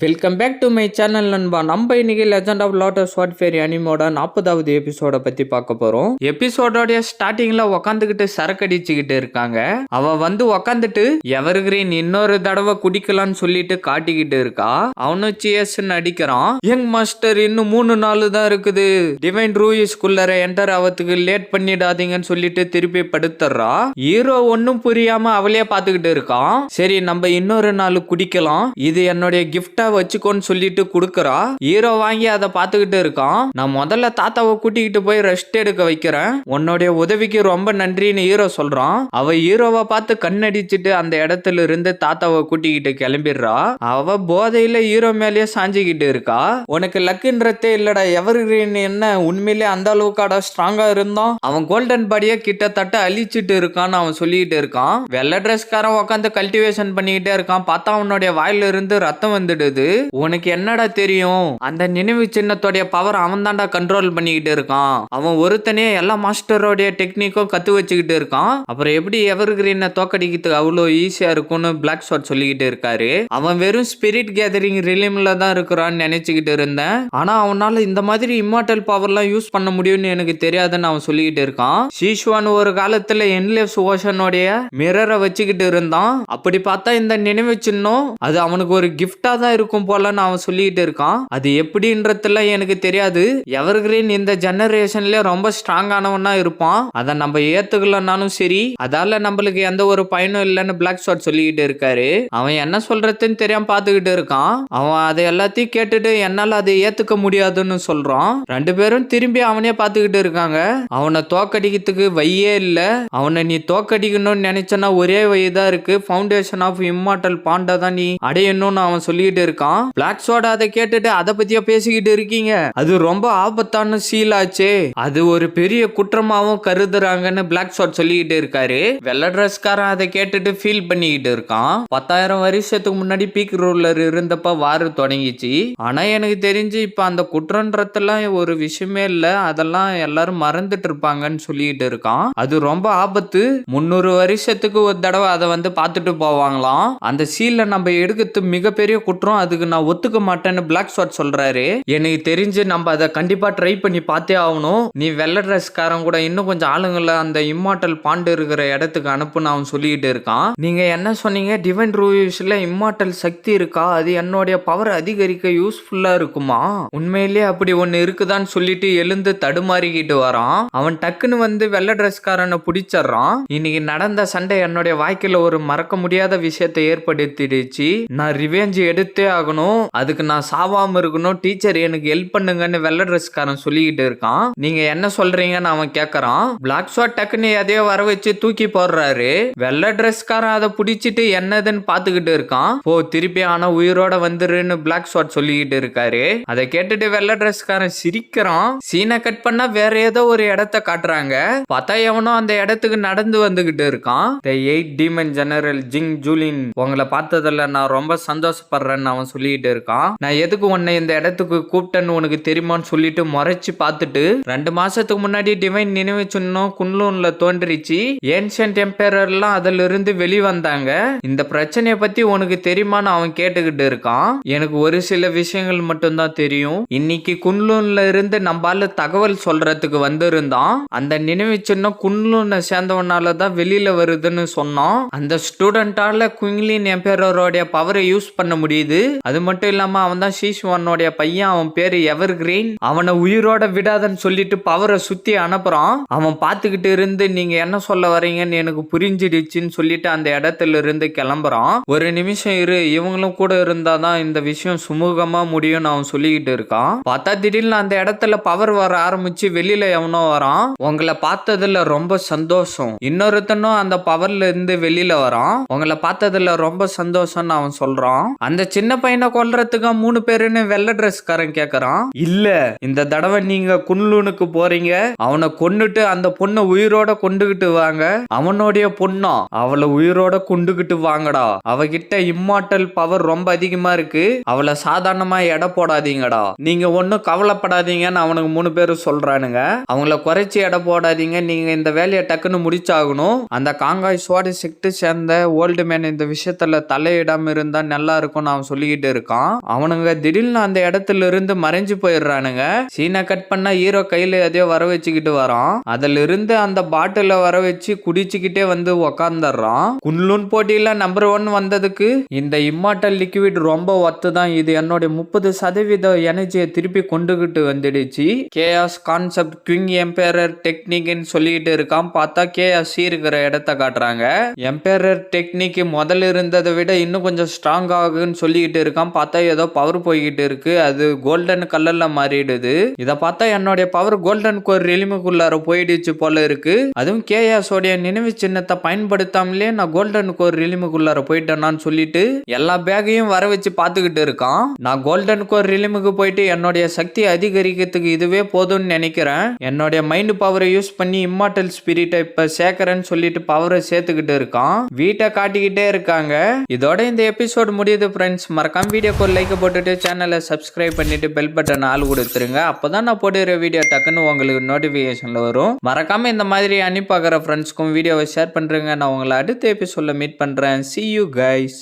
Welcome back to my channel நண்பா. நம்ம இன்னைக்கு லெஜண்ட் ஆஃப் லாட்டர் ஸ்வாட் ஃபேரி அனிமோட 40வது எபிசோட பத்தி பார்க்க போறோம். எபிசோடோட ஸ்டார்டிங்ல உக்காந்துக்கிட்டு சரக்கு அடிச்சுக்கிட்டு இருக்காங்க. அவ வந்து உக்காந்துட்டு எவர் கிரீன் இன்னொரு தடவை குடிக்கலாம்னு சொல்லிட்டு காட்டிக்கிட்டு இருக்கா. அவனும் சியர்ஸ்ன்னு அடிக்கிறான். யங் மாஸ்டர் இன்னும் 3 நாள் தான் இருக்குது. டிவைன் ரூயிஸ்குள்ளர என்டர் ஆவதுக்கு லேட் பண்ணிடாதீங்கன்னு சொல்லிட்டு திருப்பி படுத்துறா. ஹீரோ ஒன்னும் புரியாம அவளே பாத்துக்கிட்டு இருக்கான். சரி நம்ம இன்னொரு நாள் குடிக்கலாம், இது என்னுடைய கிஃப்டா வச்சுக்கோன்னு சொல்லிட்டு குடுக்கறா. ஹீரோ வாங்கி அதை பாத்துக்கிட்டு இருக்கான். நான் முதல்ல தாத்தாவை கூட்டிக்கிட்டு போய் ரெஸ்ட் எடுக்க வைக்கிறேன், உன்னுடைய உதவிக்கு ரொம்ப நன்றின்னு ஹீரோ சொல்றான். அவ ஹீரோவை பார்த்து கண்ணடிச்சுட்டு அந்த இடத்துல இருந்து தாத்தாவை கூட்டிக்கிட்டு கிளம்பிடுறா. அவ போதையில ஹீரோ மேலேயே சாஞ்சிக்கிட்டு இருக்கா. உனக்கு லக்குன்றதே இல்லடா, எவர் கிரீன் என்ன உண்மையிலே அந்த அளவுக்காடா ஸ்ட்ராங்கா இருந்தான். அவன் கோல்டன் பாடியை கிட்டத்தட்ட அழிச்சிட்டு இருக்கான்னு அவன் சொல்லிக்கிட்டு இருக்கான். வெள்ளை ட்ரெஸ்காரன் உட்காந்து கல்டிவேஷன் பண்ணிக்கிட்டே இருக்கான். பார்த்தா அவனுடைய வாயில இருந்து ரத்தம் வந்துடுது. உனக்கு என்னடா தெரியும், அந்த நினைவு சின்னத்தோடைய பவர் அவன் தான்டா கண்ட்ரோல் பண்ணிக்கிட்டு இருக்கான். அவன் ஒருத்தனே எல்லா மாஸ்டரோடைய டெக்னிக்கும் கத்து வச்சுக்கிட்டு இருக்கான். அப்புறம் எப்படி எவர் கிரீனை தோக்கடிக்கிறதுக்கு அவ்வளோ ஈஸியா இருக்கும்னு பிளாக் ஷாட் சொல்லிக்கிட்டு இருக்காரு. அவன் வெறும் ஸ்பிரிட் கேதரிங் ரிலிம்ல தான் இருக்கிறான்னு நினைச்சுக்கிட்டு இருந்தேன். ஆனா அவனால இந்த மாதிரி இம்மார்டல் பவர்லாம் யூஸ் பண்ண முடியும்னு எனக்கு தெரியாதுன்னு அவன் சொல்லிக்கிட்டு இருக்கான். சீஷ்வான் ஒரு காலத்துல என்லெஸ் ஓஷனுடைய மிரரை வச்சுக்கிட்டு இருந்தான். அப்படி பார்த்தா இந்த நினைவு சின்னம் அது அவனுக்கு ஒரு கிஃப்டா தான் இருக்கும் போலன்னு அவன் சொல்லிட்டு இருக்கான். அது எப்படின்றதுல எனக்கு தெரியாது. எவர் கிரீன் இந்த ஜெனரேஷன்ல ரொம்ப ஸ்ட்ராங்கானவனா இருப்பான். அதை நம்ம ஏத்துக்கலனாலும் சரி, அதால நம்மளுக்கு எந்த ஒரு பயனும் இல்லைன்னு பிளாக் ஷாட் சொல்லிக்கிட்டு இருக்காரு. அவன் என்ன சொல்றதுன்னு தெரியாம பாத்துக்கிட்டு இருக்கான். அவன் அதை எல்லாத்தையும் கேட்டுட்டு என்னால அதை ஏத்துக்க முடியாதுன்னு சொல்றான். ரெண்டு பேரும் திரும்பி அவனே பாத்துக்கிட்டு இருக்காங்க. அவனை தோக்கடிக்கிறதுக்கு வையே இல்ல. அவனை நீ தோக்கடிக்கணும்னு நினைச்சனா ஒரே வழிதான் இருக்கு, ஃபவுண்டேஷன் ஆஃப் இம்மார்டல் பாண்டா தான் நீ அடையணும்னு அவன் சொல்லிட்டு இருக்கான். பிளாக் ஷாட் அதை கேட்டுட்டு அதை பத்தியா பேசிக்கிட்டு இருக்கீங்க, அது ரொம்ப ஆபத்தான சீல் ஆச்சே, அது ஒரு பெரிய குற்றமாவும் கருதுறாங்கன்னு பிளாக் ஷாட் சொல்லிக்கிட்டு இருக்காரு. வெள்ளை ட்ரெஸ்காரன் அதை கேட்டுட்டு ஃபீல் பண்ணிக்கிட்டு இருக்கான். 10,000 வருஷத்துக்கு முன்னாடி பீக் ரூலர் இருந்தப்ப வார் தொடங்கிச்சு. ஆனா எனக்கு தெரிஞ்சு இப்ப அந்த குற்றன்றதெல்லாம் ஒரு விஷயமே இல்ல, அதெல்லாம் எல்லாரும் மறந்துட்டு இருப்பாங்கன்னு சொல்லிட்டு இருக்கான். அது ரொம்ப ஆபத்து, 300 வருஷத்துக்கு ஒரு தடவை அதை வந்து பார்த்துட்டு போவாங்களாம். அந்த சீல்ல நம்ம எடுக்கிறது மிகப்பெரிய குற்றம், அதுக்கு நான் ஒத்துக்க மாட்டேன்னு பிளாக் ஷாட் சொல்றாரு. எனக்கு தெரிஞ்சு நம்ம அதை கண்டிப்பா ட்ரை பண்ணி பார்த்தே ஆகணும். நீ வெள்ளை ட்ரெஸ்காரன் கூட இன்னும் கொஞ்சம் ஆளுங்களை அந்த இம்மார்டல் பாண்டு இருக்கிற இடத்துக்கு அனுப்புன்னு அவன் சொல்லிட்டு இருக்கான். நீங்க என்ன சொன்னீங்க, டிவைன் ரூயிஸ்ல இம்மார்டல் சக்தி இருக்கா, அது என்னுடைய பவர் அதிகரிக்க யூஸ்ஃபுல்லா இருக்குமா? உண்மையிலேயே அப்படி ஒன்னு இருக்குதான்னு சொல்லிட்டு எழுந்து தடுமாறிக்கிட்டு வரான். அவன் டக்குன்னு வந்து வெள்ளை ட்ரெஸ்காரனை பிடிச்சிடறான். இன்னைக்கு நடந்த சண்டை என்னுடைய வாழ்க்கையில ஒரு மறக்க முடியாத விஷயத்தை ஏற்படுத்திடுச்சு. நான் ரிவெஞ்ச் எடுத்தே ஆகணும், அதுக்கு நான் சாவாம இருக்கணும், டீச்சர் எனக்கு ஹெல்ப் பண்ணுங்கன்னு வெள்ளை ட்ரெஸ்காரன் சொல்லிக்கிட்டு இருக்கான். நீங்க என்ன சொல்றீங்கன்னு அவன் கேக்குறான். பிளாக் ஷாட் டக்குன்னு எதையோ வர வச்சு தூக்கி போடுறாரு. வெள்ளை ட்ரெஸ்காரன் அதை பிடிச்சிட்டு என்னதுன்னு பாத்துக்கிட்டு இருக்கான். போ திருப்பி ஆனா உயிரோட வந்துருன்னு பிளாக் ஷாட் சொல்லிக்கிட்டு இருக்காரு. அதை கேட்டுட்டு வெள்ளை ட்ரெஸ்காரன் சிரிக்கிறான். சீனை கட் பண்ணா வேற ஏதோ ஒரு இடத்த காட்டுறாங்க. பார்த்தா எவனோ அந்த இடத்துக்கு நடந்து வந்துகிட்டு இருக்கான். தி 8 டீமன் ஜெனரல் ஜிங் ஜூலின் உங்களை பார்த்ததில்ல நான் ரொம்ப சந்தோஷப்படுறேன்னு அவன் சொல்லிட்டு இருக்கான். நான் எதுக்கு உன்னை இந்த இடத்துக்கு கூப்பிட்டேன்னு உனக்கு தெரியுமான்னு சொல்லிட்டு முறைச்சு பார்த்துட்டு 2 மாசத்துக்கு முன்னாடி டிவைன் நினைவு சின்னம் குன்லூன்ல தோன்றிச்சு. ஏன்ஷியன்ட் எம்பரர்லாம் அதுல இருந்து வெளிவந்தாங்க. இந்த பிரச்சனையை பத்தி உனக்கு தெரியுமான்னு அவன் கேட்டுக்கிட்டு இருக்கான். எனக்கு ஒரு சில விஷயங்கள் மட்டும்தான் தெரியும். இன்னைக்கு குன்லூன்ல இருந்து நம்மால தகவல் சொல்றதுக்கு வந்திருந்தான். அந்த நினைவு சின்னம் குன்லூனை சேர்ந்தவனால தான் வெளியில வருதுன்னு சொன்னான். அந்த ஸ்டூடெண்டால குயின்லின் எம்பரரோட பவரை யூஸ் பண்ண முடியுது. அது மட்டும் இல்லாம அவன் தான் சீஷ்வானோட பையன், அவன் பேரு எவர் கிரீன். அவனை உயிரோட விடாதன்னு சொல்லிட்டு பவரை சுத்தி அனுப்புறான். அவன் பார்த்துக்கிட்டு இருந்து நீங்க என்ன சொல்ல வரீங்கன்னு எனக்கு புரிஞ்சிடுச்சுன்னு சொல்லிட்டு அந்த இடத்துல இருந்து கிளம்புறான். ஒரு நிமிஷம் இரு, இவங்களும் கூட இருந்தாதான் இந்த விஷயம் சுமூகமா முடியும்னு அவன் சொல்லிக்கிட்டு இருக்கான். பார்த்தா திடீர்னு அந்த இடத்துல பவர் வர ஆரம்பிச்சு வெளியில எவனோ வரான். உங்களை பார்த்ததுல ரொம்ப சந்தோஷம். இன்னொருத்தனும் அந்த பவர்ல இருந்து வெளியில வரான். உங்களை பார்த்ததுல ரொம்ப சந்தோஷம்னு அவன் சொல்றான். அந்த சின்ன பையனை கொல்றதுக்கு 3 பேருன்னு வெள்ளை ட்ரெஸ்காரன் கேக்குறான். இல்ல, இந்த தடவை நீங்க குன்லூனுக்கு போறீங்க, அவனை கொன்னுட்டு அந்த பொண்ணை உயிரோட கொண்டுகிட்டு வாங்க. அவனுடைய பொண்ணா, அவளை உயிரோட கொண்டுகிட்டு வாங்கடா. அவகிட்ட இம்மார்டல் பவர் ரொம்ப அதிகமா இருக்கு, அவளை சாதாரணமா எடை போடாதீங்கடா. நீங்க ஒன்னும் கவலைப்படாதீங்கன்னு அவனுக்கு 3 பேரும் சொல்றானுங்க. அவங்கள குறைச்சி எடை போடாதீங்க, நீங்க இந்த வேலையை டக்குன்னு முடிச்சாகணும். அந்த காங்காய் சோட செக்ட் சேர்ந்த ஓல்டு மேன் இந்த விஷயத்துல தலையிடாம இருந்தா நல்லா இருக்கும்னு அவன் சொல்லி சொல்லிக்கிட்டு இருக்கான். அவனுங்க திடீர்னு அந்த இடத்துல இருந்து மறைஞ்சு போயிடுறானுங்க. சீனை கட் பண்ணா ஹீரோ கையில எதையோ வர வச்சுக்கிட்டு வரான். அதுல இருந்து அந்த பாட்டில வர வச்சு குடிச்சுக்கிட்டே வந்து உக்காந்துடுறான். குன்லூன் போட்டியில நம்பர் 1 வந்ததுக்கு இந்த இம்மார்டல் லிக்விட் ரொம்ப ஒத்து தான். இது என்னோட 30% எனர்ஜியை திருப்பி கொண்டுகிட்டு வந்துடுச்சு. கேஆஸ் கான்செப்ட் கிங் எம்பரர் டெக்னிக்னு சொல்லிட்டு இருக்கான். பார்த்தா கேஆஸ் இருக்கிற இடத்த காட்டுறாங்க. எம்பரர் டெக்னிக் முதல்ல இருந்ததை விட இன்னும் கொஞ்சம் ஸ்ட்ராங் ஆகுன்னு சொல்லிக்கிட்டு இருக்கான். பார்த்தா ஏதோ பவர் போய்கிட்டு இருக்கு. அது கோல்டன் கலர்ல மாறிடுது. இத பார்த்தா என்னுடைய பவர் கோல்டன் கோர் ரெலிமுக்குள்ளார போயிடுச்சு போல இருக்கு. அதுவும் கேஆஸ் உடைய நினைவு சின்னத்தை பயன்படுத்தாமலே நான் கோல்டன் கோர் ரிலிமுக்குள்ளார போயிட்டேனான்னு சொல்லிட்டு எல்லா பேக்கையும் வர வச்சு பார்த்துக்கிட்டு இருக்கான். நான் கோல்டன் கோர் ரிலிமுக்கு போயிட்டு என்னுடைய சக்தி அதிகரிக்கிறதுக்கு இதுவே போதும்னு நினைக்கிறேன். என்னுடைய மைண்ட் பவரை யூஸ் பண்ணி இம்மார்டல் ஸ்பிரிட்டை இப்ப சேர்க்கறேன்னு சொல்லிட்டு பவரை சேர்த்துக்கிட்டு இருக்கான். வீட்டை காட்டிக்கிட்டே இருக்காங்க. இதோட இந்த எபிசோட் முடியுது ஃப்ரெண்ட்ஸ். மறக்காம வீடியோக்கு ஒரு லைக் போட்டுட்டு சேனலை சப்ஸ்கிரைப் பண்ணிட்டு பெல் பட்டன் ஆள் கொடுத்துருங்க. அப்பதான் நான் போடுற வீடியோ டக்குன்னு உங்களுக்கு நோட்டிபிகேஷன்ல வரும். மறக்காம இந்த மாதிரி அனுப்பி பார்க்குற ஃப்ரெண்ட்ஸ்க்கும் வீடியோவை ஷேர் பண்றேங்க. நான் உங்களை அடுத்த எபிசோட்ல மீட் பண்றேன். See you guys.